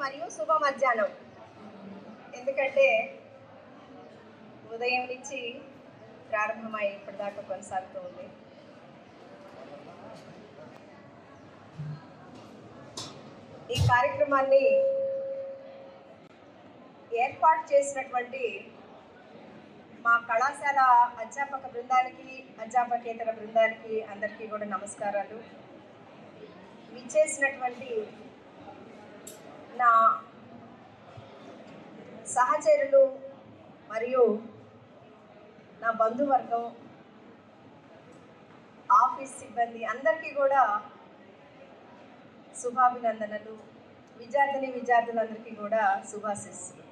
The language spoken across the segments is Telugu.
మరియు శుభ మధ్యాహ్నం. ఎందుకంటే ఉదయం నుంచి ప్రారంభమై ఇప్పటిదాకా కొనసాగుతూ ఉంది. ఈ కార్యక్రమాన్ని ఏర్పాటు చేసినటువంటి మా కళాశాల అధ్యాపక బృందానికి, అధ్యాపకేతర బృందానికి అందరికీ కూడా నమస్కారాలు. విచ్చేసినటువంటి నా సహచరులు మరియు నా బంధువర్గం, ఆఫీస్ సిబ్బంది అందరికీ కూడా శుభాభినందనలు. విద్యార్థులందరికీ కూడా శుభాశీస్సులు.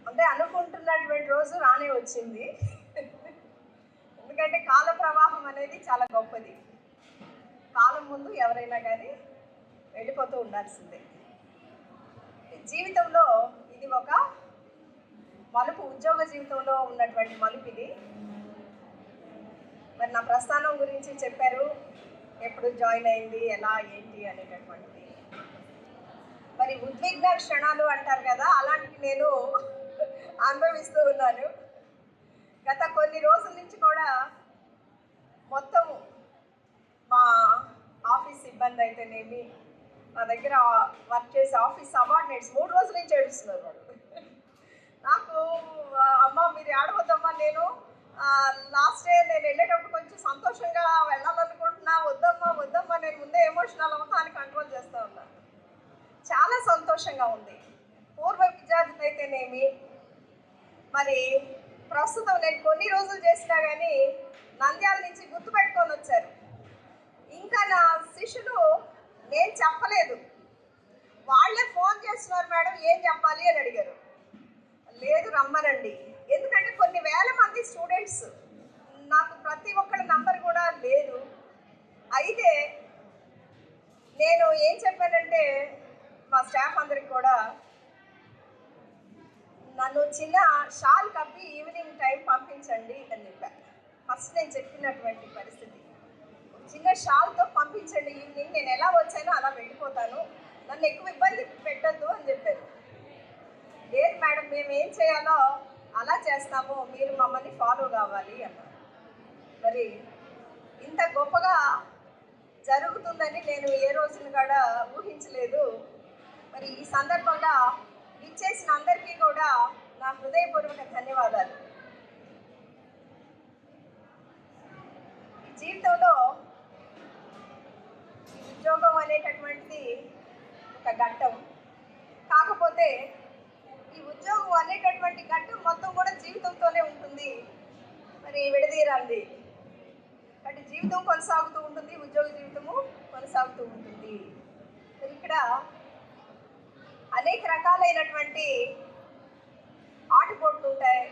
అంటే అనుకుంటున్నటువంటి రోజు రానే వచ్చింది. ఎందుకంటే కాల ప్రవాహం అనేది చాలా గొప్పది. కాలం ముందు ఎవరైనా కానీ వెళ్ళిపోతూ ఉండాల్సిందే. జీవితంలో ఇది ఒక మలుపు, ఉద్యోగ జీవితంలో ఉన్నటువంటి మలుపు ఇది. మరి నా ప్రస్థానం గురించి చెప్పారు, ఎప్పుడు జాయిన్ అయింది, ఎలా ఏంటి అనేటటువంటిది. మరి ఉద్విగ్న క్షణాలు అంటారు కదా, అలాంటివి నేను అనుభవిస్తూ ఉన్నాను. గత కొన్ని రోజుల నుంచి కూడా మొత్తం మా ఆఫీస్ సిబ్బంది అయితేనేమి, మా దగ్గర వర్క్ చేసే ఆఫీస్ సబార్డినేట్స్ 3 రోజుల నుంచి ఏడుస్తున్నారు వాళ్ళు. నాకు అమ్మ మీరు ఏడవద్దమ్మా, నేను లాస్ట్ డే నేను వెళ్ళేటప్పుడు కొంచెం సంతోషంగా వెళ్ళాలనుకుంటున్నా, వద్దమ్మా నేను ముందే ఎమోషనల్ అవ్వకాన్ని కంట్రోల్ చేస్తూ ఉన్నాను. చాలా సంతోషంగా ఉంది. పూర్వ విద్యార్థులు అయితేనేమి, మరి ప్రస్తుతం నేను కొన్ని రోజులు చేసినా కానీ నంద్యాల నుంచి గుర్తుపెట్టుకొని వచ్చారు. ఇంకా నా శిష్యులు నేను చెప్పలేదు, వాళ్ళే ఫోన్ చేస్తున్నారు, మేడం ఏం చెప్పాలి అని అడిగారు. లేదు రమ్మనండి. ఎందుకంటే కొన్ని వేల మంది స్టూడెంట్స్, నాకు ప్రతి ఒక్కరి నంబర్ కూడా లేదు. అయితే నేను ఏం చెప్పానంటే మా స్టాఫ్ అందరికి కూడా నన్ను చిన్న షాల్ కప్పి ఈవినింగ్ టైం పంపించండి అని చెప్పాను. ఫస్ట్ నేను చెప్పినటువంటి పరిస్థితి, చిన్న షాల్తో పంపించండి ఈవినింగ్, నేను ఎలా వచ్చానో అలా వెళ్ళిపోతాను, నన్ను ఎక్కువ ఇబ్బంది పెట్టద్దు అని చెప్పారు. లేదు మేడం మేము ఏం చేయాలో అలా చేస్తాము, మీరు మమ్మల్ని ఫాలో కావాలి అన్నారు. మరి ఇంత గొప్పగా జరుగుతుందని నేను ఏ రోజున కూడా ఊహించలేదు. మరి ఈ సందర్భంగా ఇచ్చేసిన అందరికీ కూడా నా హృదయపూర్వక ధన్యవాదాలు. జీవితంలో ఉద్యోగం అనేటటువంటిది ఒక ఘట్టం. కాకపోతే ఈ ఉద్యోగం అనేటటువంటి ఘట్టం మొత్తం కూడా జీవితంతోనే ఉంటుంది, మరి విడదీరాంది. అంటే జీవితం కొనసాగుతూ ఉంటుంది, ఉద్యోగ జీవితము కొనసాగుతూ ఉంటుంది. మరి ఇక్కడ అనేక రకాలైనటువంటి ఆటుపోట్లు ఉంటాయి.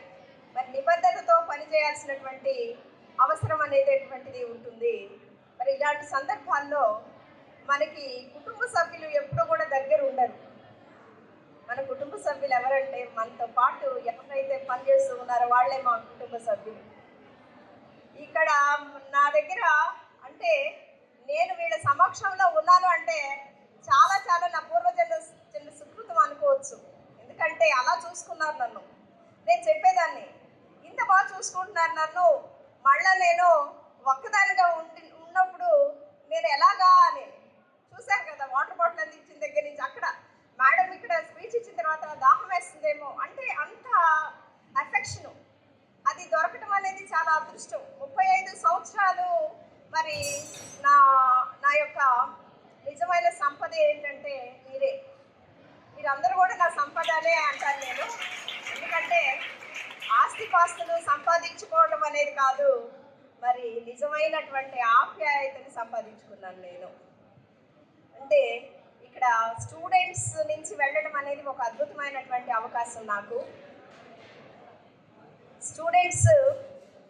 మరి నిబద్ధతతో పనిచేయాల్సినటువంటి అవసరం అనేటటువంటిది ఉంటుంది. మరి ఇలాంటి సందర్భాల్లో మనకి కుటుంబ సభ్యులు ఎప్పుడూ కూడా దగ్గర ఉండరు. మన కుటుంబ సభ్యులు ఎవరంటే మనతో పాటు ఎవరైతే పనిచేస్తూ ఉన్నారో వాళ్ళే మా కుటుంబ సభ్యులు. ఇక్కడ నా దగ్గర అంటే నేను వీళ్ళ సమక్షంలో ఉన్నాను అంటే చాలా చాలా నా పూర్వజన్మ సుకృతం అనుకోవచ్చు. ఎందుకంటే అలా చూసుకున్నారు నన్ను. నేను చెప్పేదాన్ని, ఇంత బాగా చూసుకుంటున్నారు నన్ను, మళ్ళీ నేను ఒక్కదానిగా ఉన్నప్పుడు నేను ఎలాగా అని చూశాను కదా. వాటర్ బాటిల్ అంది ఇచ్చిన దగ్గర నుంచి అక్కడ మేడం ఇక్కడ స్పీచ్ ఇచ్చిన తర్వాత దాహం వేస్తుందేమో అంటే అంత అఫెక్షను, అది దొరకటం అనేది చాలా అదృష్టం. 35 సంవత్సరాలు మరి నా యొక్క నిజమైన సంపద ఏంటంటే మీరందరూ కూడా నా సంపదనే అంటాను నేను. ఎందుకంటే ఆస్తిపాస్తులు సంపాదించుకోవడం అనేది కాదు, మరి నిజమైనటువంటి ఆప్యాయతని సంపాదించుకున్నాను నేను. అంటే ఇక్కడ స్టూడెంట్స్ నుంచి వెళ్ళడం అనేది ఒక అద్భుతమైనటువంటి అవకాశం నాకు. స్టూడెంట్స్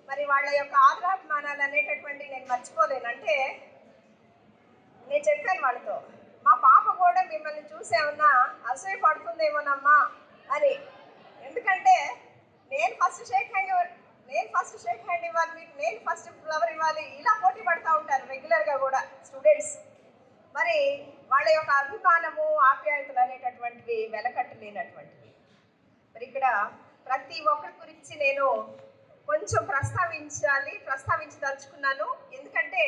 మరి వాళ్ళ యొక్క ఆదరాభిమానాలు అనేటటువంటి నేను మర్చిపోలేను. అంటే నేను చెప్పాను వాళ్ళతో, మా పాప కూడా మిమ్మల్ని చూసేమన్నా అసూయ పడుతుందేమోనమ్మా అని. ఎందుకంటే నేను ఫస్ట్ షేక్ హ్యాండ్ ఇవ్వాలి మీకు, నేను ఫస్ట్ ఫ్లవర్ ఇవ్వాలి, ఇలా పోటీ పడుతూ ఉంటారు రెగ్యులర్గా కూడా స్టూడెంట్స్. మరి వాళ్ళ యొక్క అభిమానము ఆప్యాయతలు అనేటటువంటివి వెలకట్టలేనటువంటివి. మరి ఇక్కడ ప్రతి ఒక్కరి గురించి నేను కొంచెం ప్రస్తావించదలుచుకున్నాను. ఎందుకంటే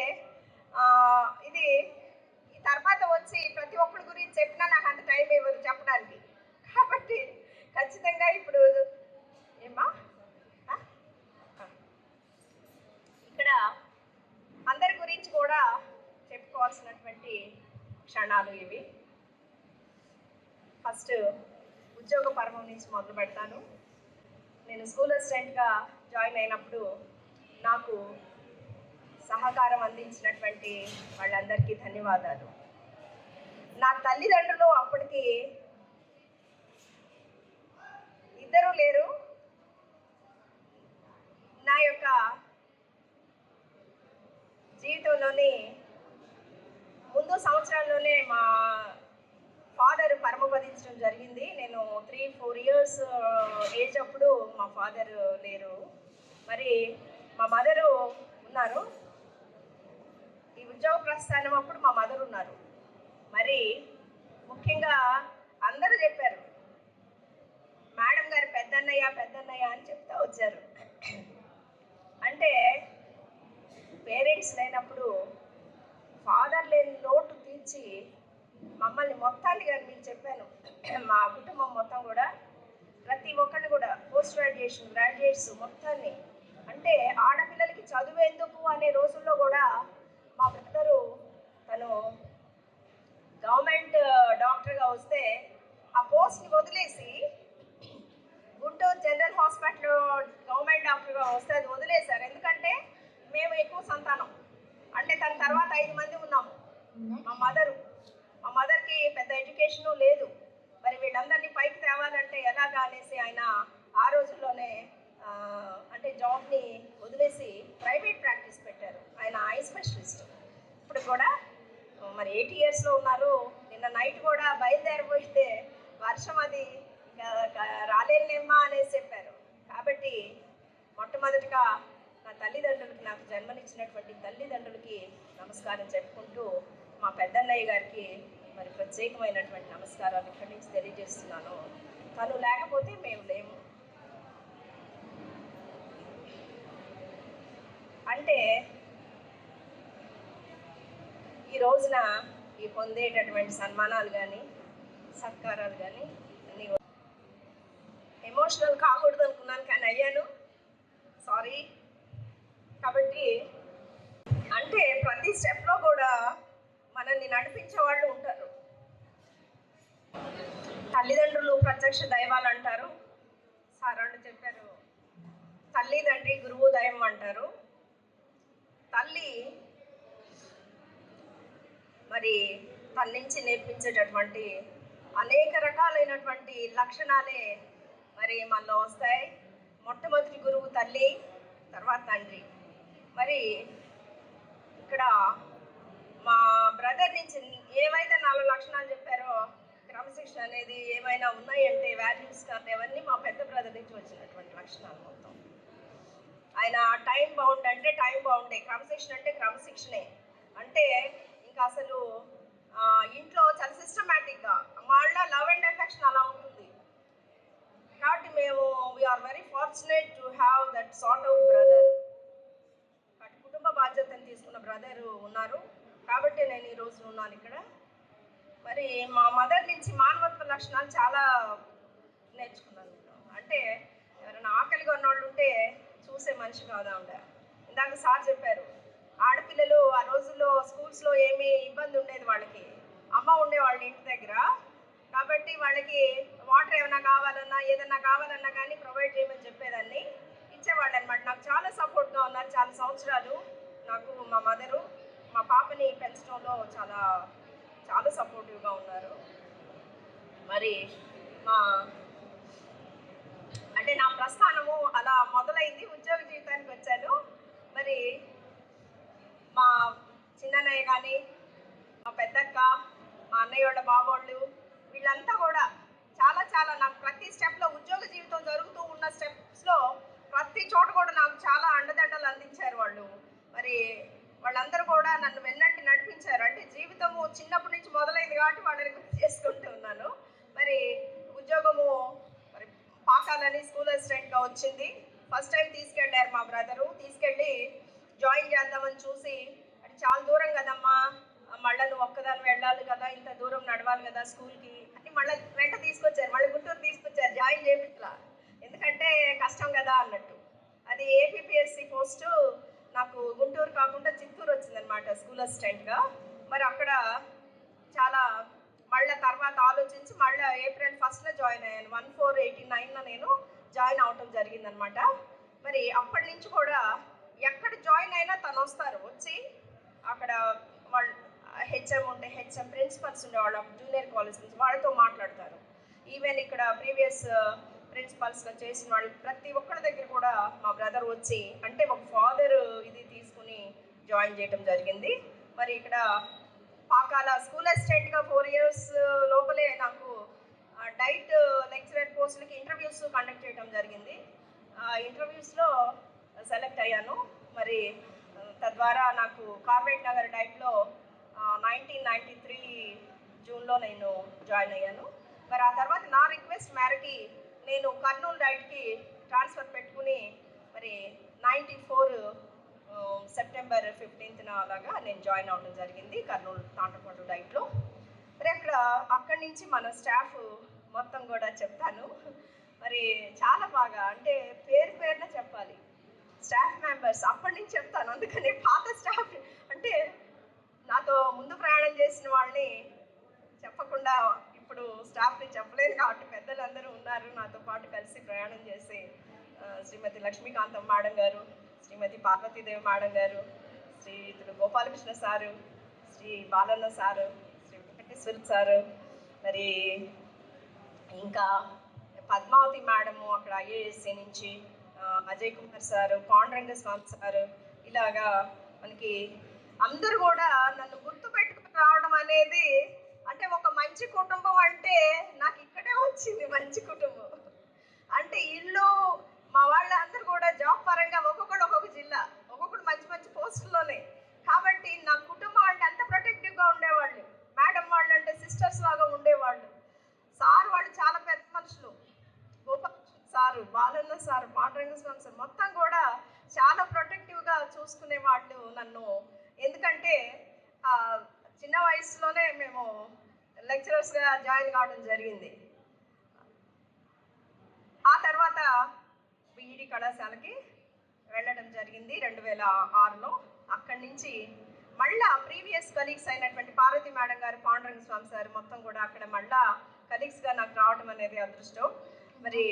ఇది ఈ తర్వాత వచ్చి ప్రతి ఒక్కరి గురించి చెప్పినా నాకు అంత టైం ఇవ్వదు చెప్పడానికి. కాబట్టి ఖచ్చితంగా ఇప్పుడు ఏమా ఇక్కడ అందరి గురించి కూడా చెప్పుకోవాల్సినటువంటి క్షణాలు ఇవి. ఫస్ట్ ఉద్యోగ పర్వం నుంచి మొదలు పెడతాను. నేను స్కూల్ అసిస్టెంట్గా జాయిన్ అయినప్పుడు నాకు సహకారం అందించినటువంటి వాళ్ళందరికీ ధన్యవాదాలు. నా తల్లిదండ్రులు అప్పటికి ఇద్దరు లేరు. నా యొక్క జీవితంలోని ముందు సంవత్సరాల్లోనే మా ఫాదర్ పరమపదించడం జరిగింది. నేను 3-4 ఇయర్స్ ఏజ్ అప్పుడు మా ఫాదర్ లేరు. మరి మా మదరు ఉన్నారు. ఈ ఉద్యోగ ప్రస్థానం అప్పుడు మా మదర్ ఉన్నారు. మరి ముఖ్యంగా అందరూ చెప్పారు, మేడం గారు పెద్దన్నయ్య అని చెప్తా వచ్చారు. అంటే పేరెంట్స్ లేనప్పుడు ఫాదర్ లేని లోటు తీర్చి మమ్మల్ని మొత్తాన్ని కానీ మీకు చెప్పాను, మా కుటుంబం మొత్తం కూడా ప్రతి ఒక్కరిని కూడా పోస్ట్ గ్రాడ్యుయేట్స్ మొత్తాన్ని, అంటే ఆడపిల్లలకి చదువేందుకు అనే రోజుల్లో కూడా మా బ్రదరు తను గవర్నమెంట్ డాక్టర్గా వస్తే ఆ పోస్ట్ని వదిలేసి గుంటూరు జనరల్ హాస్పిటల్ గవర్నమెంట్ డాక్టర్గా వస్తే అది వదిలేశారు. ఎందుకంటే మేము ఎక్కువ సంతానం, అంటే తన తర్వాత 5 మంది ఉన్నాము. మా మదర్కి పెద్ద ఎడ్యుకేషను లేదు. మరి వీళ్ళందరినీ పైకి తేవాలంటే ఎలాగా అనేసి ఆయన ఆ రోజుల్లోనే అంటే జాబ్ని వదిలేసి ప్రైవేట్ ప్రాక్టీస్ పెట్టారు. ఆయన ఐ స్పెషలిస్ట్. ఇప్పుడు కూడా మరి 80 ఇయర్స్లో ఉన్నారు. నిన్న నైట్ కూడా బయలుదేరిపోయితే వర్షం అది రాలేనేమ్మా అనేసి చెప్పారు. కాబట్టి మొట్టమొదటిగా నా తల్లిదండ్రులకి, నాకు జన్మనిచ్చినటువంటి తల్లిదండ్రులకి నమస్కారం చెప్పుకుంటూ మా పెద్దన్నయ్య గారికి మరి ప్రత్యేకమైనటువంటి నమస్కారాలు ఇక్కడి నుంచి తెలియజేస్తున్నాను. తను లేకపోతే మేము లేము. అంటే ఈ రోజున ఈ పొందేటటువంటి సన్మానాలు కానీ సత్కారాలు కానీ అన్నీ ఎమోషనల్ కాకూడదు అనుకున్నాను, కానీ అయ్యాను. సారీ. కాబట్టి అంటే ప్రతి స్టెప్లో కూడా మనల్ని నడిపించే వాళ్ళు ఉంటారు. తల్లిదండ్రులు ప్రత్యక్ష దైవాలు అంటారు. సార్ వాళ్ళు చెప్పారు, తల్లి తండ్రి గురువు దైవం అంటారు. తల్లి మరి తన నుంచి నేర్పించేటటువంటి అనేక రకాలైనటువంటి లక్షణాలే మరి మనలో వస్తాయి. మొట్టమొదటి గురువు తల్లి, తర్వాత తండ్రి. మరి ఇక్కడ మా బ్రదర్ నుంచి ఏవైతే 4 లక్షణాలు చెప్పారో, క్రమశిక్షణ అనేది ఏమైనా ఉన్నాయంటే వాల్యూస్ కానీ అవన్నీ మా పెద్ద బ్రదర్ నుంచి వచ్చినటువంటి లక్షణాలు మొత్తం. ఆయన టైం బౌండ్ అంటే టైం బౌండే, క్రమశిక్షణ అంటే క్రమశిక్షణే. అంటే ఇంకా అసలు ఇంట్లో చాలా సిస్టమేటిక్గా వాళ్ళ లవ్ అండ్ ఎఫెక్షన్ అలా ఉంటుంది. కాబట్టి మేము we are very fortunate to have that sort of brother. కుటుంబ బాధ్యతను తీసుకున్న బ్రదరు ఉన్నారు. కాబట్టి నేను ఈరోజు ఉన్నాను ఇక్కడ. మరి మా మదర్ నుంచి మానవత్వ లక్షణాలు చాలా నేర్చుకున్నాను నేను. అంటే ఎవరైనా ఆకలిగా ఉన్నోళ్ళు ఉంటే చూసే మనిషి కాదా ఉండ. ఇందాక సార్ చెప్పారు, ఆడపిల్లలు ఆ రోజుల్లో స్కూల్స్లో ఏమీ ఇబ్బంది ఉండేది వాళ్ళకి. అమ్మ ఉండేవాళ్ళు ఇంటి దగ్గర. కాబట్టి వాళ్ళకి వాటర్ ఏమైనా కావాలన్నా ఏదన్నా కావాలన్నా కానీ ప్రొవైడ్ చేయమని చెప్పేదాన్ని, ఇచ్చేవాళ్ళు అనమాట. నాకు చాలా సపోర్ట్గా ఉన్నారు చాలా సంవత్సరాలు. నాకు మా మదరు మా పాపని పెంచడంలో చాలా చాలా సపోర్టివ్గా ఉన్నారు. మరి అంటే నా ప్రస్థానము అలా మొదలైంది. ఉద్యోగ జీవితానికి వచ్చాను. మరి మా చిన్నన్నయ్య కానీ, మా పెద్దక్క, మా అన్నయ్య వాళ్ళ బాబోళ్ళు, వీళ్ళంతా కూడా చాలా చాలా నాకు ప్రతి స్టెప్లో ఉద్యోగ జీవితం జరుగుతూ ఉన్న స్టెప్స్లో ప్రతి చోట కూడా నాకు చాలా అండదండలు అందించారు వాళ్ళు. మరి వాళ్ళందరూ కూడా నన్ను వెన్నంటి నడిపించారు. అంటే జీవితము చిన్నప్పటి నుంచి మొదలైంది అసిస్టెంట్గా వచ్చింది. ఫస్ట్ టైం తీసుకెళ్ళారు మా బ్రదరు. తీసుకెళ్ళి జాయిన్ చేద్దామని చూసి, అంటే చాలా దూరం కదమ్మా, మళ్ళీ నువ్వు ఒక్కదాన్ని వెళ్ళాలి కదా, ఇంత దూరం నడవాలి కదా స్కూల్కి అని మళ్ళీ వెంట తీసుకొచ్చారు. మళ్ళీ గుంటూరు తీసుకొచ్చారు, జాయిన్ చేయించలా, ఎందుకంటే కష్టం కదా అన్నట్టు. అది ఏపీపీఎస్సి పోస్టు నాకు గుంటూరు కాకుండా చిత్తూరు వచ్చిందనమాట స్కూల్ అసిస్టెంట్గా. మరి అక్కడ చాలా మళ్ళీ తర్వాత ఆలోచించి మళ్ళీ ఏప్రిల్ 1st జాయిన్ అయ్యాను. 1489 నేను జాయిన్ అవటం జరిగిందనమాట. మరి అప్పటి నుంచి కూడా ఎక్కడ జాయిన్ అయినా తను వస్తారు, వచ్చి అక్కడ వాళ్ళు హెచ్ఎం ఉంటే హెచ్ఎం, ప్రిన్సిపల్స్ ఉండేవాళ్ళు జూనియర్ కాలేజ్ నుంచి, వాళ్ళతో మాట్లాడతారు. ఈవెన్ ఇక్కడ ప్రీవియస్ ప్రిన్సిపల్స్గా చేసిన వాళ్ళు ప్రతి ఒక్కరి దగ్గర కూడా మా బ్రదర్ వచ్చి, అంటే ఒక ఫాదర్ ఇది తీసుకుని జాయిన్ చేయడం జరిగింది. మరి ఇక్కడ పాకాల స్కూల్ అసిస్టెంట్గా 4 years లోపలే నాకు డైట్ లెక్చరర్ పోస్టులకి ఇంటర్వ్యూస్ కండక్ట్ చేయడం జరిగింది. ఇంటర్వ్యూస్లో సెలెక్ట్ అయ్యాను. మరి తద్వారా నాకు కార్బేట్ నగర్ డైట్లో 1993 జూన్లో నేను జాయిన్ అయ్యాను. మరి ఆ తర్వాత నా రిక్వెస్ట్ మేరకి నేను కర్నూలు డైట్కి ట్రాన్స్ఫర్ పెట్టుకుని మరి 94 సెప్టెంబర్ 15th అలాగా నేను జాయిన్ అవ్వడం జరిగింది కర్నూలు తాంటపాడు డైట్లో. మరి అక్కడి నుంచి మన స్టాఫ్ మొత్తం కూడా చెప్తాను. మరి చాలా బాగా, అంటే పేరున చెప్పాలి, స్టాఫ్ మెంబర్స్ అప్పటి నుంచి చెప్తాను. అందుకని పాత స్టాఫ్ అంటే నాతో ముందు ప్రయాణం చేసిన వాళ్ళని చెప్పకుండా ఇప్పుడు స్టాఫ్ని చెప్పలేను కాబట్టి పెద్దలందరూ ఉన్నారు నాతో పాటు కలిసి ప్రయాణం చేసి, శ్రీమతి లక్ష్మీకాంతం మేడం గారు, శ్రీమతి పార్వతీదేవి మేడం గారు, శ్రీయుతుడు Gopalakrishna sir, Shri Balanna sir, Shri Venkateswara sir, మరి ఇంకా పద్మావతి మేడము అక్కడ ఐఏఎస్సీ నుంచి, అజయ్ కుమార్ సారు, పాండురంగ స్వామి సారు, ఇలాగా మనకి అందరూ కూడా నన్ను గుర్తుపెట్టుకుని రావడం అనేది, అంటే ఒక మంచి కుటుంబం అంటే నాకు ఇక్కడే వచ్చింది. మంచి కుటుంబం అంటే ఇల్లు, మా వాళ్ళందరూ కూడా జాబ్ పరంగా ఒక్కొక్కడు ఒక్కొక్క జిల్లా, ఒక్కొక్కడు మంచి మంచి పోస్టుల్లోనే. కాబట్టి నా కుటుంబం అంటే అంత ప్రొటెక్టివ్గా ఉండేవాళ్ళు. మేడం వాళ్ళు అంటే సిస్టర్స్ లాగా ఉండేవాళ్ళు. సార్ వాళ్ళు చాలా పెద్ద మనుషులు, గోపాలకృష్ణ సారు, బాలన్న సారు, పాండురంగ స్వామి సార్, మొత్తం కూడా చాలా ప్రొటెక్టివ్గా చూసుకునే వాళ్ళు నన్ను. ఎందుకంటే చిన్న వయసులోనే మేము లెక్చరర్స్గా జాయిన్ కావడం జరిగింది. ఆ తర్వాత బీఈడి కళాశాలకి వెళ్ళడం జరిగింది 2006లో. అక్కడి నుంచి మళ్ళా ప్రీవియస్ కలీగ్స్ అయినటువంటి పార్వతి మేడం గారు, పాండురంగ స్వామి సార్ మొత్తం కూడా అక్కడ మళ్ళా కలీగ్స్గా నాకు రావడం అనేది అదృష్టం. మరి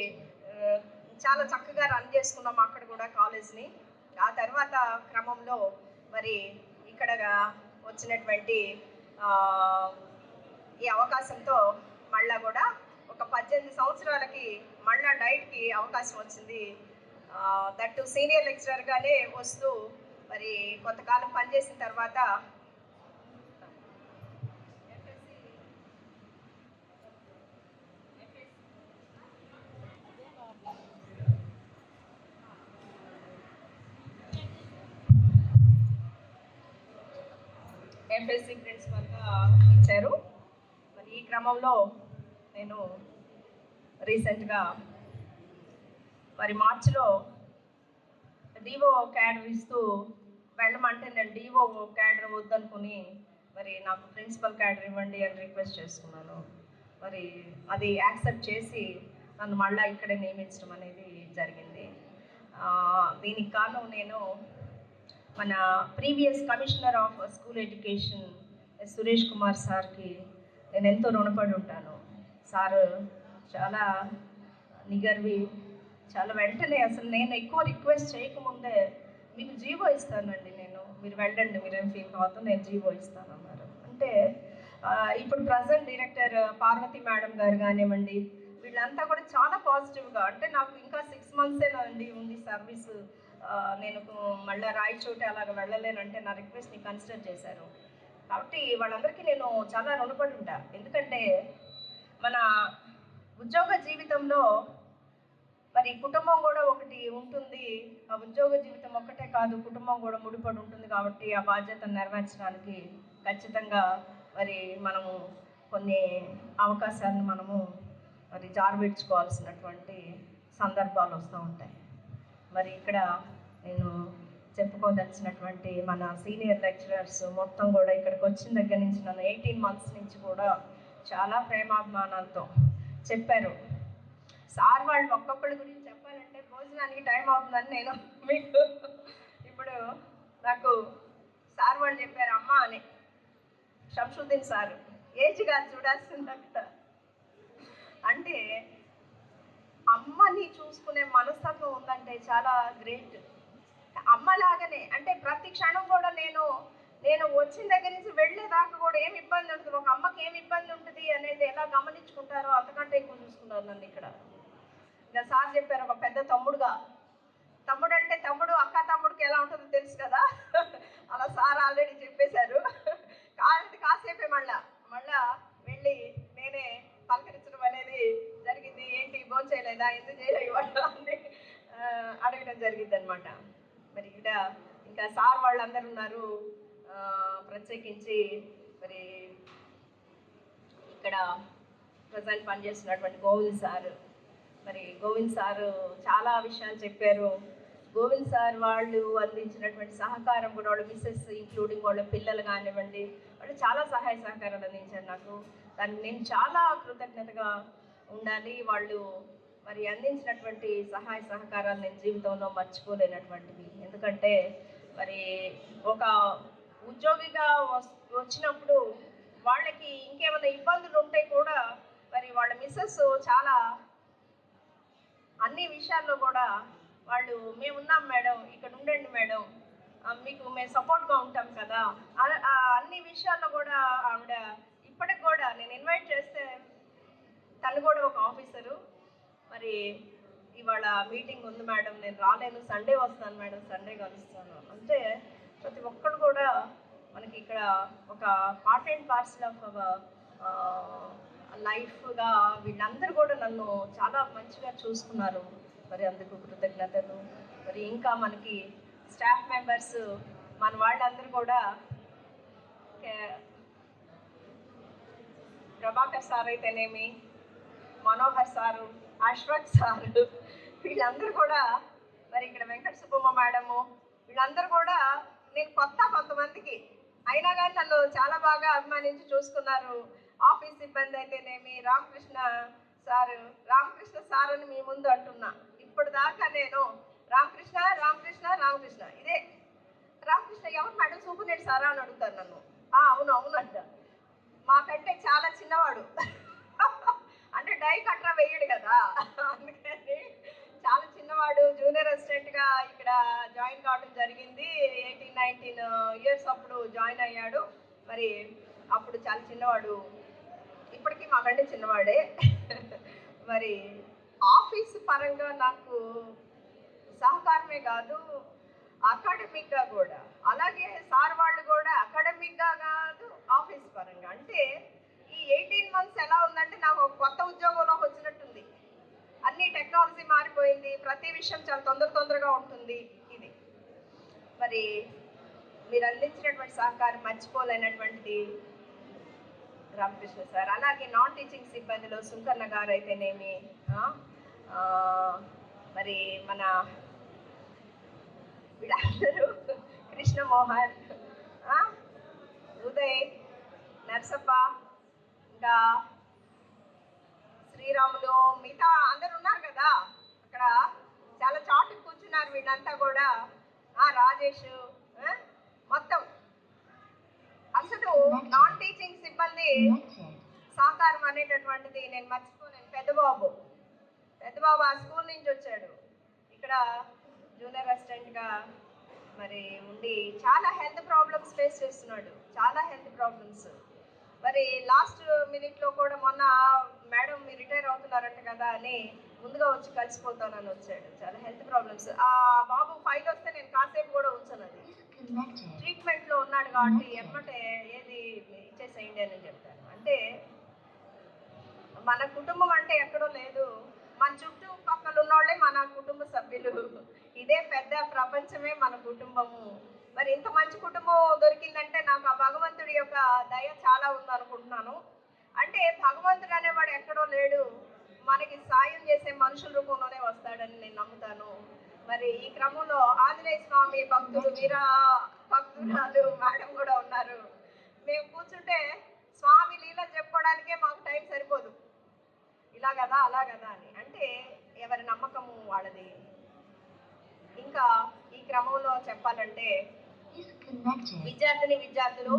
చాలా చక్కగా రన్ చేసుకున్నాం అక్కడ కూడా కాలేజ్ని. ఆ తర్వాత క్రమంలో మరి ఇక్కడ వచ్చినటువంటి ఈ అవకాశంతో మళ్ళా కూడా ఒక 18 సంవత్సరాలకి మళ్ళా డైట్కి అవకాశం వచ్చింది. దట్టు సీనియర్ లెక్చరర్గానే వస్తూ మరి కొంతకాలం పనిచేసిన తర్వాత ఎంఎస్సి ప్రిన్సిపల్గా ఇచ్చారు. మరి ఈ క్రమంలో నేను రీసెంట్గా మరి మార్చిలో డిఓ క్యాడర్ ఇస్తూ వెళ్ళమంటే నేను డిఓ క్యాడర్ వద్దనుకుని మరి నాకు ప్రిన్సిపల్ క్యాడర్ ఇవ్వండి అని రిక్వెస్ట్ చేసుకున్నాను. మరి అది యాక్సెప్ట్ చేసి నన్ను మళ్ళీ ఇక్కడే నియమించడం అనేది జరిగింది. దీనికి కారణం నేను మన previous commissioner of school education Suresh Kumar సార్కి నేను ఎంతో రుణపడి ఉంటాను. సారు చాలా నిగర్వి, చాలా వెంటనే అసలు నేను ఎక్కువ రిక్వెస్ట్ చేయకముందే మీకు జీవో ఇస్తానండి, మీరు వెళ్ళండి, మీరేం ఫీల్ కావద్దు, నేను జీవో ఇస్తాను అన్నారు. అంటే ఇప్పుడు ప్రజెంట్ డైరెక్టర్ పార్వతి మేడం గారు కానివ్వండి, వీళ్ళంతా కూడా చాలా పాజిటివ్గా, అంటే నాకు ఇంకా 6 months ఉంది సర్వీసు, నేను మళ్ళీ రాయచోటి అలాగ వెళ్ళలేనంటే నా రిక్వెస్ట్ని కన్సిడర్ చేశారు. కాబట్టి వాళ్ళందరికీ నేను చాలా రుణపడి ఉంటా. ఎందుకంటే మన ఉద్యోగ జీవితంలో మరి కుటుంబం కూడా ఒకటి ఉంటుంది. ఆ ఉద్యోగ జీవితం ఒక్కటే కాదు, కుటుంబం కూడా ముడిపడి ఉంటుంది. కాబట్టి ఆ బాధ్యతను నెరవేర్చడానికి ఖచ్చితంగా మరి మనము కొన్ని అవకాశాలను మనము మరి జారవిడ్చుకోవాల్సినటువంటి సందర్భాలు వస్తూ ఉంటాయి. మరి ఇక్కడ నేను చెప్పుకోదలిచినటువంటి మన సీనియర్ లెక్చరర్స్ మొత్తం కూడా ఇక్కడికి వచ్చిన దగ్గర నుంచి నన్ను 18 months నుంచి కూడా చాలా ప్రేమాభిమానాలతో చెప్పారు. సార్ వాళ్ళు ఒక్కొక్కరి గురించి చెప్పాలంటే భోజనానికి టైం అవుతుందని నేను మీకు ఇప్పుడు నాకు సార్ వాళ్ళు చెప్పారు అమ్మ అని. షంసుద్దీన్ సార్ ఏజ్ కాదు చూడాల్సిందంట. అంటే అమ్మని చూసుకునే మనస్తత్వం ఉందంటే చాలా గ్రేట్. అమ్మలాగానే అంటే ప్రతి క్షణం కూడా నేను వచ్చిన దగ్గర నుంచి వెళ్ళేదాకా కూడా ఏమి ఇబ్బంది ఉంటుంది, ఒక అమ్మకి ఏమి ఇబ్బంది ఉంటుంది అనేది ఎలా గమనించుకుంటారో అంతకంటే ఎక్కువ చూసుకున్నారు నన్ను ఇక్కడ. ఇంకా సార్ చెప్పారు ఒక పెద్ద తమ్ముడుగా. తమ్ముడు అంటే తమ్ముడు అక్క తమ్ముడికి ఎలా ఉంటుందో తెలుసు కదా, అలా సార్ ఆల్రెడీ చెప్పేశారు. కాసేపే మళ్ళా వెళ్ళి నేనే పలకరించడం అనేది జరిగింది. ఏంటి భోజనం చేయలేదా, ఎందుకు చేయలేదు అని అడగడం జరిగింది అనమాట. మరి ఇక్కడ ఇంకా సార్ వాళ్ళందరూ ఉన్నారు. ప్రత్యేకించి మరి ఇక్కడ ప్రజెంట్ పనిచేస్తున్నటువంటి గోవింద్ సారు చాలా విషయాలు చెప్పారు. గోవింద్ సార్ వాళ్ళు అందించినటువంటి సహకారం కూడా, వాళ్ళ మిస్సెస్ ఇంక్లూడింగ్ వాళ్ళ పిల్లలు కానివ్వండి, వాళ్ళు చాలా సహాయ సహకారాలు అందించారు నాకు. దానికి నేను చాలా కృతజ్ఞతగా ఉండాలి. వాళ్ళు మరి అందించినటువంటి సహాయ సహకారాలు నేను జీవితంలో మర్చిపోలేనటువంటివి. ఎందుకంటే మరి ఒక ఉద్యోగిగా వచ్చినప్పుడు వాళ్ళకి ఇంకేమైనా ఇబ్బందులు ఉంటే కూడా మరి వాళ్ళ మిస్సెస్ చాలా అన్ని విషయాల్లో కూడా వాళ్ళు మేమున్నాం మేడం, ఇక్కడ ఉండండి మేడం, మీకు మేము సపోర్ట్గా ఉంటాం కదా, అన్ని విషయాల్లో కూడా ఆవిడ ఇప్పటికి కూడా నేను ఇన్వైట్ చేస్తే తను కూడా ఒక ఆఫీసరు. మరి ఇవాళ మీటింగ్ ఉంది మేడం, నేను రాలేను, సండే వస్తాను మేడం, సండే కలుస్తాను అంటే ప్రతి ఒక్కరు కూడా మనకి ఇక్కడ ఒక పార్ట్ అండ్ పార్సల్ ఆఫ్ లైఫ్గా వీళ్ళందరూ కూడా నన్ను చాలా మంచిగా చూసుకున్నారు. మరి అందుకు కృతజ్ఞతలు. మరి ఇంకా మనకి స్టాఫ్ మెంబర్స్ మన వాళ్ళందరూ కూడా ప్రభాకర్ సార్ అయితేనేమి, మనోహర్ సారు, అశ్వత్ సారు, వీళ్ళందరూ కూడా మరి ఇక్కడ వెంకట సుబ్బమ్మ మేడము, వీళ్ళందరూ కూడా నేను కొత్త కొంతమందికి అయినా కానీ నన్ను చాలా బాగా అభిమానించి చూసుకున్నారు. ఆఫీస్ సిబ్బంది అయితేనేమి, రామకృష్ణ సార్ అని మీ ముందు అంటున్నా. ఇప్పుడు దాకా నేను రామకృష్ణ ఇదే రామకృష్ణ ఎవరు మేడం, సూపర్నెంట్ సారా అని అడుగుతారు నన్ను. అవునంట. మాకంటే చాలా చిన్నవాడు అంటే డై కట్రా వేయడు కదా, అందుకని చాలా చిన్నవాడు. జూనియర్ అసిస్టెంట్గా ఇక్కడ జాయిన్ కావడం జరిగింది. 18-19 years అప్పుడు జాయిన్ అయ్యాడు. మరి అప్పుడు చాలా చిన్నవాడు, ఇప్పటికీ మాకంటే చిన్నవాడే. మరి ఆఫీస్ పరంగా నాకు సహకారమే కాదు, అకాడమిక్గా కూడా, అలాగే సార్ వాళ్ళు కూడా అకాడమిక్గా కాదు, ఆఫీస్ పరంగా. అంటే ఈ 18 months ఎలా ఉందంటే నాకు కొత్త ఉద్యోగంలోకి వచ్చినట్టుంది. అన్ని టెక్నాలజీ మారిపోయింది, ప్రతి విషయం చాలా తొందరగా ఉంటుంది. ఇది మరి మీరు అందించినటువంటి సహకారం మర్చిపోలేనటువంటిది రామకృష్ణ సార్. అలాగే నాన్ టీచింగ్ సిబ్బందిలో సుంకన్న గారు అయితేనేమి, మరి మన వీళ్ళందరూ కృష్ణమోహన్, ఉదయ్, నర్సప్ప, ఇంకా శ్రీరాములు, మిగతా అందరు ఉన్నారు కదా అక్కడ, చాలా చాటుకు కూర్చున్నారు వీళ్ళంతా కూడా. రాజేష్, మొత్తం అసలు నాన్ టీచింగ్ సిబ్బంది సహకారం అనేటటువంటిది నేను మర్చిపోలేను. పెద్దబాబు ఆ స్కూల్ నుంచి వచ్చాడు, ఇక్కడ జూనియర్ అసిస్టెంట్గా మరి ఉండి చాలా హెల్త్ ప్రాబ్లమ్స్ ఫేస్ చేస్తున్నాడు, చాలా హెల్త్ ప్రాబ్లమ్స్. మరి లాస్ట్ మినిట్లో కూడా మొన్న మేడం మీరు రిటైర్ అవుతున్నారంట కదా అని ముందుగా వచ్చి కలిసిపోతానని వచ్చాడు. చాలా హెల్త్ ప్రాబ్లమ్స్. ఆ బాబు ఫైల్ వస్తే నేను కాసేపు కూడా ఉంచాను, అది ట్రీట్మెంట్లో ఉన్నాడు కాబట్టి ఎమ్మటే ఏది ఇచ్చేసేయండి అని చెప్తాను. అంటే మన కుటుంబం అంటే ఎక్కడో లేదు, మన చుట్టుపక్కల ఉన్నోళ్ళే మన కుటుంబ సభ్యులు. ఇదే పెద్ద ప్రపంచమే మన కుటుంబము. మరి ఇంత మంచి కుటుంబం దొరికిందంటే నాకు ఆ భగవంతుడి యొక్క దయ చాలా ఉందనుకుంటున్నాను. అంటే భగవంతుడు అనేవాడు ఎక్కడో లేడు, మనకి సాయం చేసే మనుషుల రూపంలోనే వస్తాడు. మరి ఈ క్రమంలో ఆంజనేయ స్వామి భక్తులు వీరా భక్తురాలు మేడం కూడా ఉన్నారు. మేము కూర్చుంటే స్వామి లీలలు చెప్పుకోవడానికే మాకు టైం సరిపోదు. ఇలా కదా అలా కదా అని, అంటే ఎవరి నమ్మకము వాళ్ళది. ఇంకా ఈ క్రమంలో చెప్పాలంటే విద్యార్థులు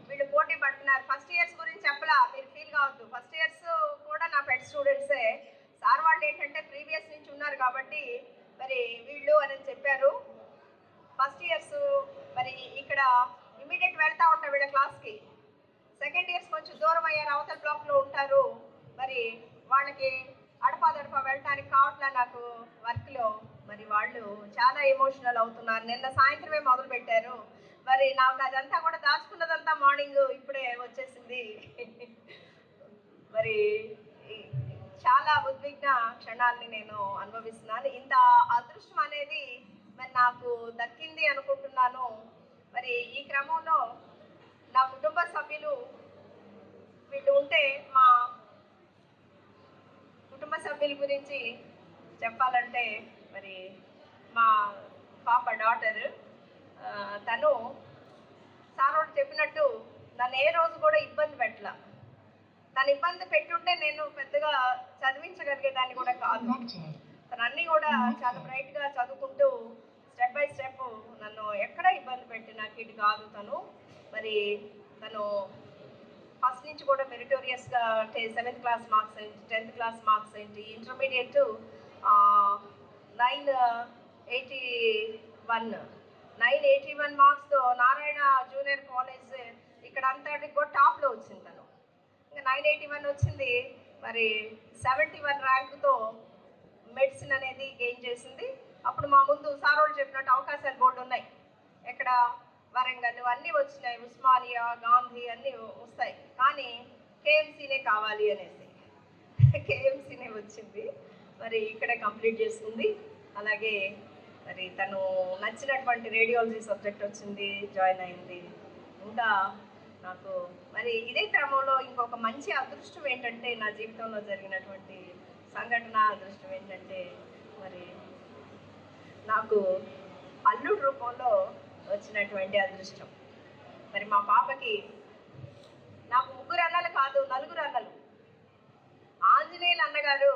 వీళ్ళు పోటీ పడుతున్నారు. ఫస్ట్ ఇయర్స్ గురించి చెప్పలా, మీరు ఫీల్ కావద్దు. ఫస్ట్ ఇయర్స్ కూడా నా పెట్ స్టూడెంట్సే. సార్ వాళ్ళు ఏంటంటే ప్రీవియస్ నుంచి ఉన్నారు కాబట్టి మరి వీళ్ళు అని చెప్పారు. ఫస్ట్ ఇయర్స్ మరి ఇక్కడ ఇమీడియట్ వెళ్తూ ఉంటారు వీళ్ళ క్లాస్కి. సెకండ్ ఇయర్స్ కొంచెం దూరం అయ్యారు, అవతల బ్లాక్లో ఉంటారు. మరి వాళ్ళకి అడపాదడపా వెళ్ళటానికి కావట్లే నాకు వర్క్లో. మరి వాళ్ళు చాలా ఎమోషనల్ అవుతున్నారు. నిన్న సాయంత్రమే మొదలు పెట్టారు. మరి నాకు అదంతా కూడా దాచుకున్నదంతా మార్నింగ్ ఇప్పుడే వచ్చేసింది. మరి చాలా ఉద్విగ్న క్షణాలని నేను అనుభవిస్తున్నాను. ఇంత అదృష్టం అనేది మరి నాకు దక్కింది అనుకుంటున్నాను. మరి ఈ క్రమంలో నా కుటుంబ సభ్యులు వీళ్ళు ఉంటే, మా కుటుంబ సభ్యుల గురించి చెప్పాలంటే మరి మా పాప డాటర్, తను సార్ వాళ్ళు చెప్పినట్టు నన్ను ఏ రోజు కూడా ఇబ్బంది పెట్టల. తను ఇబ్బంది పెట్టుంటే నేను పెద్దగా చదివించగలిగేదాన్ని కూడా కాదు. తను అన్నీ కూడా చాలా బ్రైట్గా చదువుకుంటూ స్టెప్ బై స్టెప్ నన్ను ఎక్కడ ఇబ్బంది పెట్టి నాకు ఇది కాదు. మరి తను ఫస్ట్ నుంచి కూడా మెరిటోరియస్గా 7th క్లాస్ మార్క్స్ ఏంటి, 10th క్లాస్ మార్క్స్ ఏంటి, ఇంటర్మీడియట్ 981 మార్క్స్తో నారాయణ జూనియర్ కాలేజ్ ఇక్కడ అంతటి కూడా టాప్లో వచ్చింది. తను ఇంకా 981 వచ్చింది. మరి 71 ర్యాంకుతో మెడిసిన్ అనేది గెయిన్ చేసింది. అప్పుడు మా ముందు సార్ వాళ్ళు చెప్పినట్టు అవకాశాలు బోర్డు ఉన్నాయి. ఎక్కడ వరంగల్ అన్నీ వచ్చినాయి, ఉస్మానియా, గాంధీ అన్నీ వస్తాయి. కానీ కేఎంసీనే కావాలి అనేసి కేఎంసీనే వచ్చింది. మరి ఇక్కడే కంప్లీట్ చేసుకుంది. అలాగే మరి తను నచ్చినటువంటి రేడియాలజీ సబ్జెక్ట్ వచ్చింది, జాయిన్ అయింది. ఇంకా నాకు మరి ఇదే క్రమంలో ఇంకొక మంచి అదృష్టం ఏంటంటే, నా జీవితంలో జరిగినటువంటి సంఘటన అదృష్టం ఏంటంటే, మరి నాకు అల్లుడు రూపంలో వచ్చినటువంటి అదృష్టం. మరి మా పాపకి, నాకు 3 అన్నలు కాదు 4 అన్నలు. ఆంజనేయులు అన్నగారు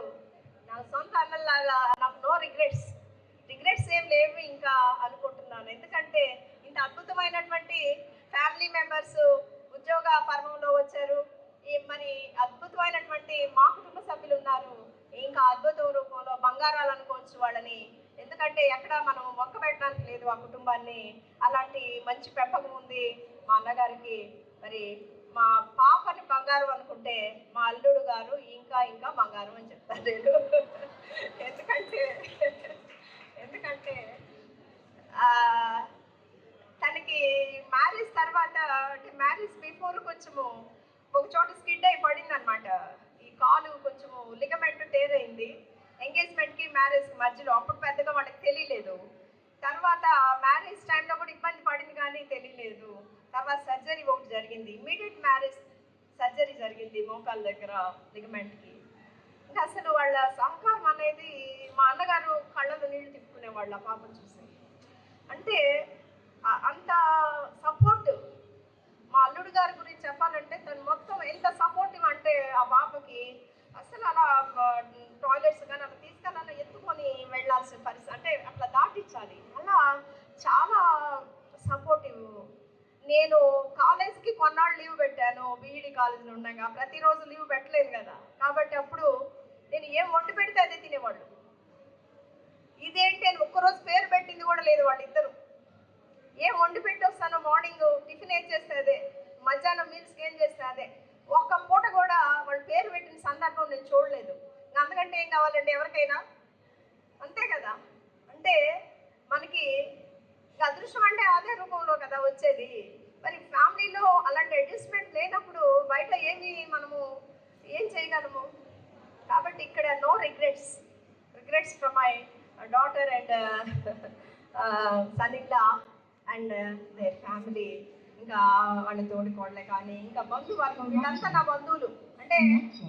నాకు సొంత అన్నల్లాగా. నాకు నో రిగ్రెట్స్ ఏం లేవు ఇంకా అనుకుంటున్నాను. ఎందుకంటే ఇంత అద్భుతమైనటువంటి ఫ్యామిలీ మెంబర్స్ ఉద్యోగ పర్వంలో వచ్చారు. మరి అద్భుతమైనటువంటి మా కుటుంబ సభ్యులు ఉన్నారు. ఇంకా అద్భుతం రూపంలో బంగారాలు అనుకోవచ్చు వాళ్ళని. ఎందుకంటే ఎక్కడ మనం మొక్క పెట్టడానికి లేదు ఆ కుటుంబాన్ని. అలాంటి మంచి పెంపకం ఉంది మా అన్నగారికి. మరి మా పాపని బంగారం అనుకుంటే మా అల్లుడు గారు ఇంకా ఇంకా బంగారం అని చెప్తాను నేను. ఎందుకంటే తనకి మ్యారేజ్ తర్వాత, అంటే మ్యారేజ్ బిఫోర్ కొంచెము ఒక చోట స్కిడ్ అయి పడింది అనమాట. ఈ కాలు కొంచెము లిగమెంట్ టేర్ అయింది. ఎంగేజ్మెంట్కి మ్యారేజ్కి మధ్యలో. అప్పుడు పెద్దగా వాళ్ళకి తెలియలేదు. తర్వాత మ్యారేజ్ టైంలో కూడా ఇబ్బంది పడింది కానీ తెలియలేదు. తర్వాత సర్జరీ ఒకటి జరిగింది. ఇమ్మీడియట్ మ్యారేజ్ సర్జరీ జరిగింది మోకాళ్ళ దగ్గర లిగమెంట్కి. ఇంకా అసలు వాళ్ళ సహకారం అనేది, మా అన్నగారు కళ్ళలో నీళ్లు తిప్పుకునేవాళ్ళు ఆ పాపను చూసి. అంటే అంత సపోర్ట్. మా అల్లుడు గారి గురించి చెప్పాలంటే తను మొత్తం ఎంత సపోర్టివ్ అంటే ఆ పాపకి అసలు అలా టాయిలెట్స్ కానీ అలా తీసుకెళ్ళాలి, ఎత్తుకొని వెళ్ళాల్సిన పరిస్థితి, అంటే అట్లా దాటించాలి, అలా చాలా సపోర్టివ్. నేను కాలేజ్కి కొన్నాళ్ళు లీవ్ పెట్టాను. బీఈడి కాలేజీలో ఉన్నాగా ప్రతిరోజు లీవ్ పెట్టలేదు కదా. కాబట్టి అప్పుడు నేను ఏం వండి పెడితే అదే తినేవాళ్ళు. ఇదేంటి అని ఒక్కరోజు పేరు పెట్టింది కూడా లేదు వాళ్ళిద్దరు. ఏం వండి పెట్టి వస్తాను, మార్నింగ్ టిఫిన్ ఏం చేస్తే అదే, మధ్యాహ్నం మీల్స్కి ఏం చేస్తే అదే. ఒక్క పూట కూడా వాళ్ళు పేరు పెట్టిన సందర్భం నేను చూడలేదు. అంతకంటే ఏం కావాలండి ఎవరికైనా, అంతే కదా. అంటే మనకి అదృష్టం అంటే అదే రూపంలో కదా వచ్చేది. మరి ఫ్యామిలీలో అలాంటి అడ్జస్ట్మెంట్ లేనప్పుడు బయట మనము ఏం చేయగలము. కాబట్టి ఇక్కడ no regrets from my daughter and son in law and their family. ఇంకా వాళ్ళ తోడికోడలే కానీ ఇంకా బంధువర్గం, వీళ్ళంతా నా బంధువులు. అంటే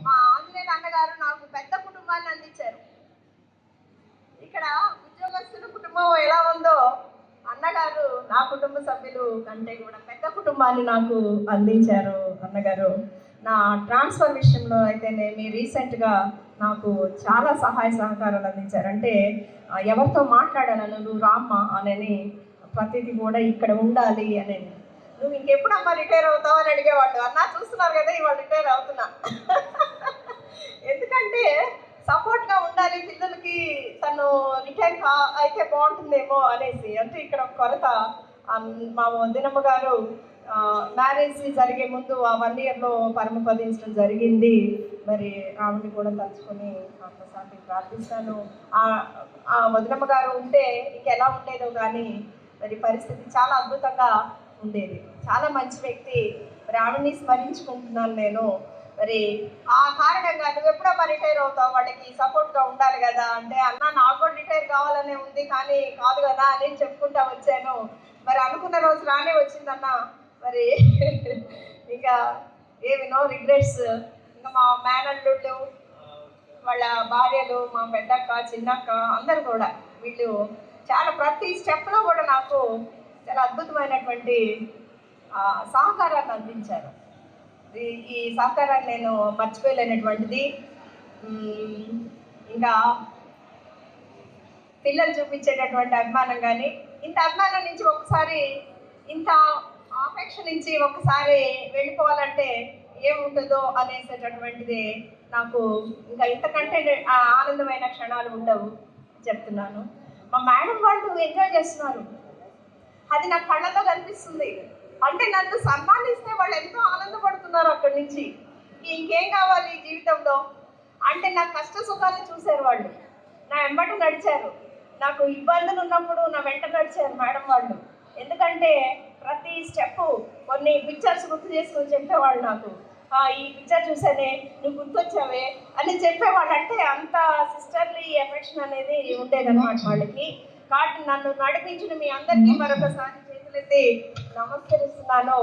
మా ఆంజనేయులు అన్నగారు నాకు పెద్ద కుటుంబాన్ని అందించారు. ఇక్కడ ఉద్యోగస్తుల కుటుంబం కుటుంబం ఎలా ఉందో అన్నగారు నా కుటుంబ సభ్యులు కంటే కూడా పెద్ద కుటుంబాన్ని నాకు అందించారు అన్నగారు. నా ట్రాన్స్ఫర్ విషయంలో అయితేనేమి రీసెంట్గా నాకు చాలా సహాయ సహకారాలు అందించారు. అంటే ఎవరితో మాట్లాడాను, నువ్వు రామ్మా అని ప్రతిదీ కూడా ఇక్కడ ఉండాలి అని. నువ్వు ఇంకెప్పుడమ్మా రిటైర్ అవుతావు అని అడిగేవాళ్ళు. అన్నా చూస్తున్నారు కదా ఇవాళ రిటైర్ అవుతున్నా. ఎందుకంటే సపోర్ట్గా ఉండాలి పిల్లలకి, తను రిటైర్ అయితే బాగుంటుందేమో అనేసి. అంటే ఇక్కడ ఒక కొరత. మా వదినమ్మ గారు మ్యారేజ్ జరిగే ముందు ఆ 1 ఇయర్లో పరమపదించడం జరిగింది. మరి ఆవిడని కూడా తలుచుకొని ఒక్కసారి ప్రార్థిస్తాను. ఆ వదినమ్మ గారు ఉంటే ఇంకెలా ఉండేదో కానీ మరి పరిస్థితి చాలా అద్భుతంగా ఉండేది. చాలా మంచి వ్యక్తి. మరి ఆవిడని స్మరించుకుంటున్నాను నేను. మరి ఆ కారణంగా నువ్వు ఎప్పుడమ్మా రిటైర్ అవుతావు, వాళ్ళకి సపోర్ట్గా ఉండాలి కదా అంటే, అన్న నాకు కూడా రిటైర్ కావాలనే ఉంది కానీ కాదు కదా అని చెప్పుకుంటా వచ్చాను. మరి అనుకున్న రోజు రానే వచ్చిందన్న. మరి ఇంకా ఏమి నో రిగ్రెట్స్. ఇంకా మా మేనల్లుళ్ళు, వాళ్ళ భార్యలు, మా పెద్దక్క, చిన్నక్క అందరు కూడా వీళ్ళు చాలా ప్రతి స్టెప్లో కూడా నాకు చాలా అద్భుతమైనటువంటి సహకారాన్ని అందించారు. ఈ సహకారాన్ని నేను మర్చిపోలేనటువంటిది. ఇంకా పిల్లలు చూపించేటటువంటి అభిమానం కానీ, ఇంత అభిమానం నుంచి ఒకసారి, ఇంత ఆపేక్ష నుంచి ఒకసారి వెళ్ళిపోవాలంటే ఏముంటుందో అనేసేటటువంటిది నాకు ఇంకా ఇంతకంటే ఆనందమైన క్షణాలు ఉండవు చెప్తున్నాను. మా మేడం వాళ్ళు ఎంజాయ్ చేస్తున్నారు, అది నా కళ్ళతో కనిపిస్తుంది. అంటే నన్ను సన్మానిస్తే వాళ్ళు ఎంతో ఆనందపడుతున్నారు అక్కడి నుంచి. ఇంకేం కావాలి జీవితంలో అంటే నా కష్ట సుఖాలను చూశారు వాళ్ళు, నా వెంబట నడిచారు. నాకు ఇబ్బందులు ఉన్నప్పుడు నా వెంట నడిచారు మేడం వాళ్ళు. ఎందుకంటే ప్రతి స్టెప్ కొన్ని పిక్చర్స్ గుర్తు చేసుకొని చెప్పేవాళ్ళు నాకు. ఈ పిక్చర్ చూసానే నువ్వు గుర్తొచ్చావే అని చెప్పేవాళ్ళు. అంటే అంత సిస్టర్లీ ఎఫెక్షన్ అనేది ఉండేదన్నమాట వాళ్ళకి. కాబట్టి నన్ను నడిపించిన మీ అందరికీ మరొకసారి చేతులెత్తి నమస్కరిస్తున్నాను.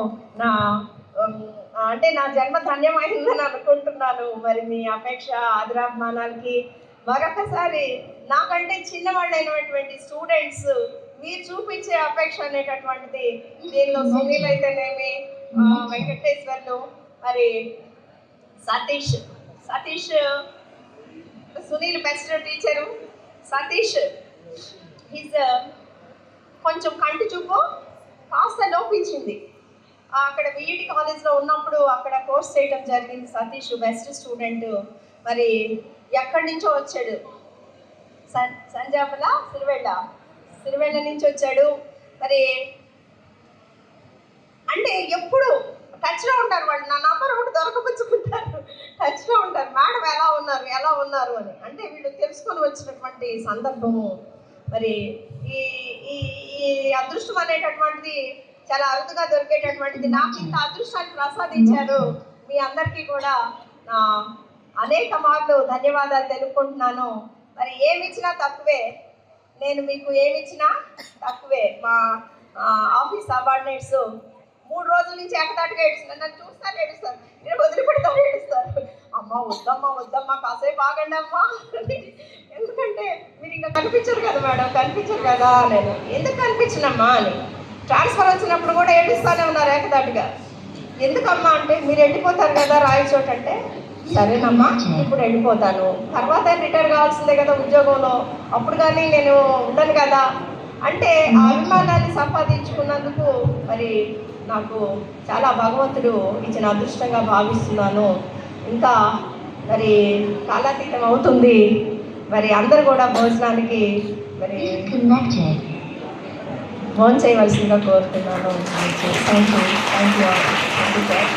అంటే నా జన్మ ధన్యమైందని అనుకుంటున్నాను. మరి మీ అపేక్ష ఆదరాభిమానాలకి మరొకసారి నాకంటే చిన్నవాళ్ళైనటువంటి స్టూడెంట్స్ మీరు చూపించే అపేక్ష అనేటటువంటిది దీనిలో సునీల్ అయితేనేమి, వెంకటేశ్వర్లు, మరి Satish Sunil best teacher. Satish is కొంచెం కంటి చూపు కాస్త లోపించింది. అక్కడ విఈడి కాలేజ్లో ఉన్నప్పుడు అక్కడ కోర్స్ చేయడం జరిగింది. Satish best student. మరి ఎక్కడి నుంచో వచ్చాడు, సంజాపల సిరివెళ్ళ నుంచి వచ్చాడు. మరి అంటే ఎప్పుడు టచ్లో ఉంటారు వాళ్ళు. నా నంబర్ ఒకటి దొరకపుచ్చుకుంటారు, టచ్లో ఉంటారు. మేడం ఎలా ఉన్నారు అని. అంటే వీళ్ళు తెలుసుకొని వచ్చినటువంటి సందర్భము. మరి ఈ అదృష్టం అనేటటువంటిది చాలా అరుదుగా దొరికేటటువంటిది. నాకు ఇంత అదృష్టాన్ని ప్రసాదించారు. మీ అందరికీ కూడా అనేక మార్లు ధన్యవాదాలు తెలుపుకుంటున్నాను. మరి ఏమిచ్చినా తక్కువే, నేను మీకు ఏమిచ్చినా తక్కువే. మా ఆఫీస్ సబార్డినేట్స్ 3 రోజుల నుంచి ఏకతాటిగా ఏడుస్తున్నారు. నన్ను చూస్తారు ఏడుస్తారు, నేను వదిలిపెడతాను ఏడుస్తారు. అమ్మ వద్దమ్మా కాసేపు ఆగండి అమ్మా. ఎందుకంటే మీరు ఇంకా కనిపించరు కదా మేడం, కనిపించరు కదా. నేను ఎందుకు కనిపించినమ్మా అని ట్రాన్స్ఫర్ వచ్చినప్పుడు కూడా ఏడుస్తూనే ఉన్నారు ఏకదాటిగా. ఎందుకమ్మా అంటే మీరు వెళ్ళిపోతారు కదా రాయచోట అంటే, సరేనమ్మా ఇప్పుడు వెళ్ళిపోతాను, తర్వాత రిటైర్ కావాల్సిందే కదా ఉద్యోగంలో, అప్పుడు కానీ నేను ఉండను కదా అంటే ఆ అభిమానాన్ని సంపాదించుకున్నందుకు మరి నాకు చాలా భగవంతుడు ఇచ్చిన అదృష్టంగా భావిస్తున్నాను. ఇంకా మరి కాలాతీతం అవుతుంది. మరి అందరూ కూడా భోజనానికి మరి భోజనం చేయవలసిందిగా కోరుతున్నాను. Thank you sir.